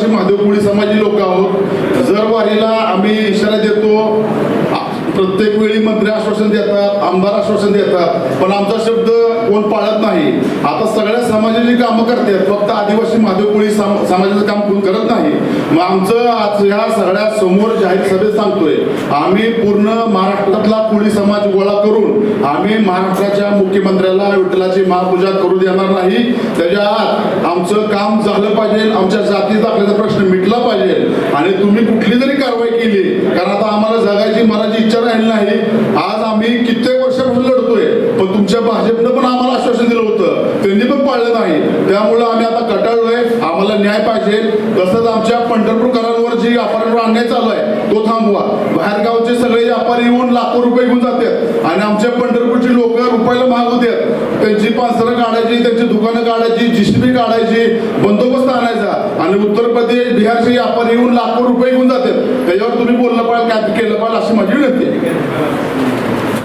आदिवासी महादेव कोळी समाजी लोक आहोत. जर वारीला आम्ही इशारा देतो, प्रत्येक वेळी मंत्री आश्वासन देतात, आमदार आश्वासन देतात, पण आमचा शब्द कोण पाळत नाही. आता सगळ्या समाजाची कामं करतात, फक्त आदिवासी महादेव कोळी समाजाचं काम कोण करत नाही. मग आमचं आज ह्या सगळ्या समोर जाहीर सभेत सांगतोय, आम्ही पूर्ण महाराष्ट्रातला कोळी समाज गोळा करून आम्ही महाराष्ट्राच्या मुख्यमंत्र्याला विठ्ठलाची महापूजा करू देणार नाही. त्याच्या आत आमचं काम झालं पाहिजे, आमच्या जाती दाखल्याचा प्रश्न मिटला पाहिजे. आणि तुम्ही कुठली जरी कारवाई केली, कारण आता आम्हाला जगायची मनाची इच्छा राहिली नाही. आज आम्ही कित्येक वर्षापासून लढतोय, पण तुमच्या भाजपनं पण आम्हाला आश्वासन दिलं होतं, त्यांनी पण पाळलं नाही. त्यामुळं आम्ही आता कटाळलोय, आम्हाला न्याय पाहिजे. तसंच आमच्या पंढरपूरकरांवर जी अपहरण अन्याय चालू आहे तो थांबवा. बाहेरगावचे सगळे व्यापारी येऊन लाखो रुपये घेऊन जातात आणि आमच्या पंढरपूरची लोक रुपयाला मागू देत. त्यांची पानसरं काढायची, त्यांची दुकानं काढायची, जिशबी काढायची, बंदोबस्त आणायचा आणि उत्तर प्रदेश बिहारचे व्यापारी येऊन लाखो रुपये घेऊन जातात. त्याच्यावर तुम्ही बोललं पाहिजे, काय केलं पाहिजे अशी माझी विनंती आहे.